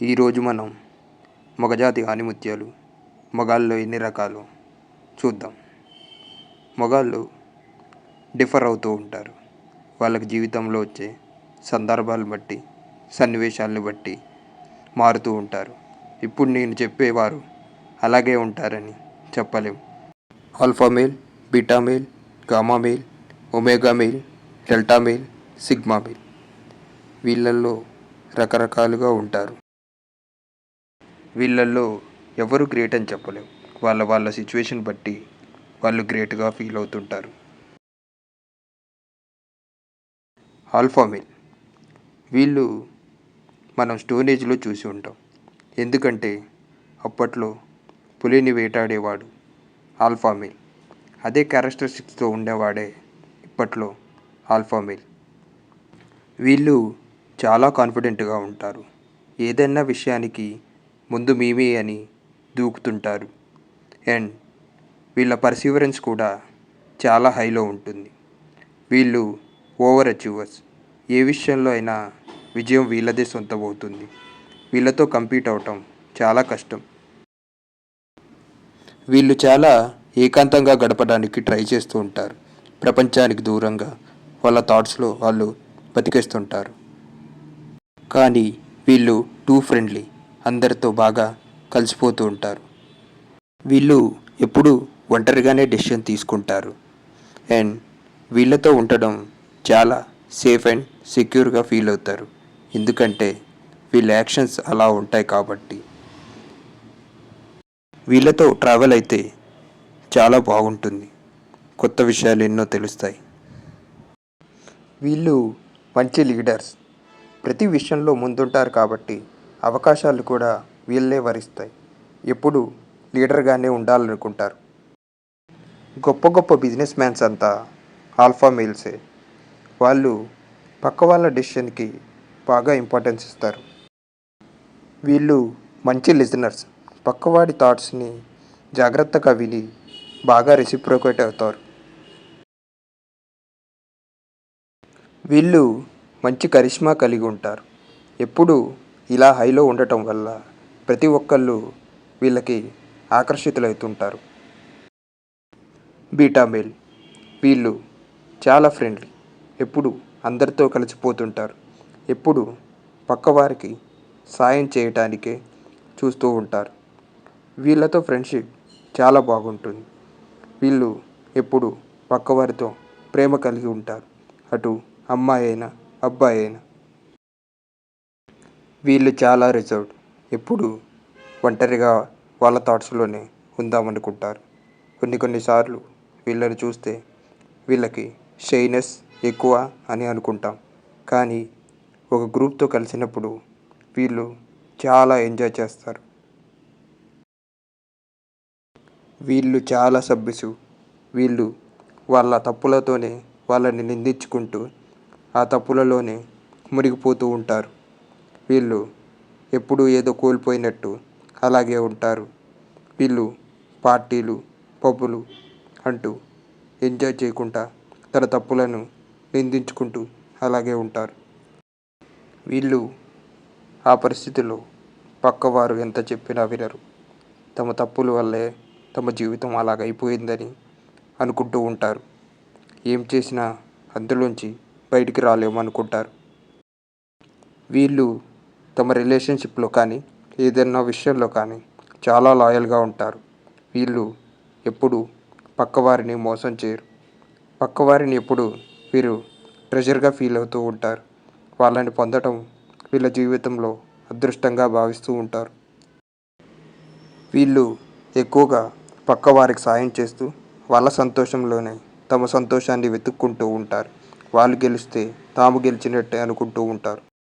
ఈరోజు మనం మగజాతి ఆణిముత్యాలు మగాళ్ళలో ఎన్ని రకాలు చూద్దాం. మగాళ్ళు డిఫర్ అవుతూ ఉంటారు. వాళ్ళకి జీవితంలో వచ్చే సందర్భాలను బట్టి సన్నివేశాలను బట్టి మారుతూ ఉంటారు. ఇప్పుడు నేను చెప్పేవారు అలాగే ఉంటారని చెప్పలేం. Alpha male, beta male, gamma male, omega male, delta male, sigma male, వీళ్ళల్లో రకరకాలుగా ఉంటారు. వీళ్ళల్లో ఎవరు గ్రేట్ అని చెప్పలేం. వాళ్ళ సిచ్యువేషన్ బట్టి వాళ్ళు గ్రేట్గా ఫీల్ అవుతుంటారు. ఆల్ఫా మేల్, వీళ్ళు మనం స్టోన్ ఏజ్లో చూసి ఉంటాం. ఎందుకంటే అప్పట్లో పులిని వేటాడేవాడు ఆల్ఫా మేల్. అదే క్యారెక్టరిస్టిక్స్తో ఉండేవాడే ఇప్పట్లో ఆల్ఫా మేల్. వీళ్ళు చాలా కాన్ఫిడెంట్గా ఉంటారు. ఏదైనా విషయానికి ముందు మేమే అని దూకుతుంటారు. అండ్ వీళ్ళ పర్సీవరెన్స్ కూడా చాలా హైలో ఉంటుంది. వీళ్ళు ఓవర్ అచీవర్స్. ఏ విషయంలో అయినా విజయం వీళ్ళదే సొంతమవుతుంది. వీళ్ళతో కంపీట్ అవటం చాలా కష్టం. వీళ్ళు చాలా ఏకాంతంగా గడపడానికి ట్రై చేస్తూ ఉంటారు. ప్రపంచానికి దూరంగా వాళ్ళ థాట్స్లో వాళ్ళు బతికేస్తుంటారు. కానీ వీళ్ళు టూ ఫ్రెండ్లీ, అందరితో బాగా కలిసిపోతూ ఉంటారు. వీళ్ళు ఎప్పుడూ ఒంటరిగానే డెసిషన్ తీసుకుంటారు. అండ్ వీళ్ళతో ఉండడం చాలా సేఫ్ అండ్ సెక్యూర్గా ఫీల్ అవుతారు. ఎందుకంటే వీళ్ళ యాక్షన్స్ అలా ఉంటాయి కాబట్టి. వీళ్ళతో ట్రావెల్ అయితే చాలా బాగుంటుంది. కొత్త విషయాలు ఎన్నో తెలుస్తాయి. వీళ్ళు మంచి లీడర్స్. ప్రతి విషయంలో ముందుంటారు కాబట్టి అవకాశాలు కూడా వీళ్ళే వరిస్తాయి. ఎప్పుడు లీడర్గానే ఉండాలనుకుంటారు. గొప్ప గొప్ప బిజినెస్ మ్యాన్స్ అంతా ఆల్ఫా మేల్సే. వాళ్ళు పక్క వాళ్ళ డెసిషన్కి బాగా ఇంపార్టెన్స్ ఇస్తారు. వీళ్ళు మంచి లిజనర్స్. పక్కవాడి థాట్స్ని జాగ్రత్తగా విని బాగా రెసిప్రోకేట్ అవుతారు. వీళ్ళు మంచి కరిష్మా కలిగి ఉంటారు. ఎప్పుడు ఇలా హైలో ఉండటం వల్ల ప్రతి ఒక్కళ్ళు వీళ్ళకి ఆకర్షితులవుతుంటారు. బీటా మేల్, వీళ్ళు చాలా ఫ్రెండ్లీ. ఎప్పుడు అందరితో కలిసిపోతుంటారు. ఎప్పుడు పక్కవారికి సాయం చేయటానికే చూస్తూ ఉంటారు. వీళ్ళతో ఫ్రెండ్షిప్ చాలా బాగుంటుంది. వీళ్ళు ఎప్పుడు పక్కవారితో ప్రేమ కలిగి ఉంటారు. అటు అమ్మాయి అయినా అబ్బాయి అయినా. వీళ్ళు చాలా రిజర్వ్డ్. ఎప్పుడు ఒంటరిగా వాళ్ళ థాట్స్లోనే ఉందామనుకుంటారు. కొన్నిసార్లు వీళ్ళని చూస్తే వీళ్ళకి షైనెస్ ఎక్కువ అని అనుకుంటాం. కానీ ఒక గ్రూప్తో కలిసినప్పుడు వీళ్ళు చాలా ఎంజాయ్ చేస్తారు. వీళ్ళు చాలా సబ్మిసివ్. వీళ్ళు వాళ్ళ తప్పులతోనే వాళ్ళని నిందించుకుంటూ ఆ తప్పులలోనే మునిగిపోతూ ఉంటారు. వీళ్ళు ఎప్పుడూ ఏదో కోల్పోయినట్టు అలాగే ఉంటారు. వీళ్ళు పార్టీలు, పబ్బులు అంటూ ఎంజాయ్ చేయకుండా తన తప్పులను నిందించుకుంటూ అలాగే ఉంటారు. వీళ్ళు ఆ పరిస్థితుల్లో పక్కవారు ఎంత చెప్పినా వినరు. తమ తప్పుల వల్లే తమ జీవితం అలాగైపోయిందని అనుకుంటూ ఉంటారు. ఏం చేసినా అందులోంచి బయటికి రాలేమనుకుంటారు. వీళ్ళు తమ రిలేషన్షిప్లో కానీ ఏదైనా విషయంలో కానీ చాలా లాయల్గా ఉంటారు. వీళ్ళు ఎప్పుడు పక్కవారిని మోసం చేయరు. పక్కవారిని ఎప్పుడు వీరు ట్రెజర్గా ఫీల్ అవుతూ ఉంటారు. వాళ్ళని పొందడం వీళ్ళ జీవితంలో అదృష్టంగా భావిస్తూ ఉంటారు. వీళ్ళు ఎక్కువగా పక్కవారికి సాయం చేస్తూ వాళ్ళ సంతోషంలోనే తమ సంతోషాన్ని వెతుక్కుంటూ ఉంటారు. వాళ్ళు గెలిస్తే తాము గెలిచినట్టే అనుకుంటూ ఉంటారు.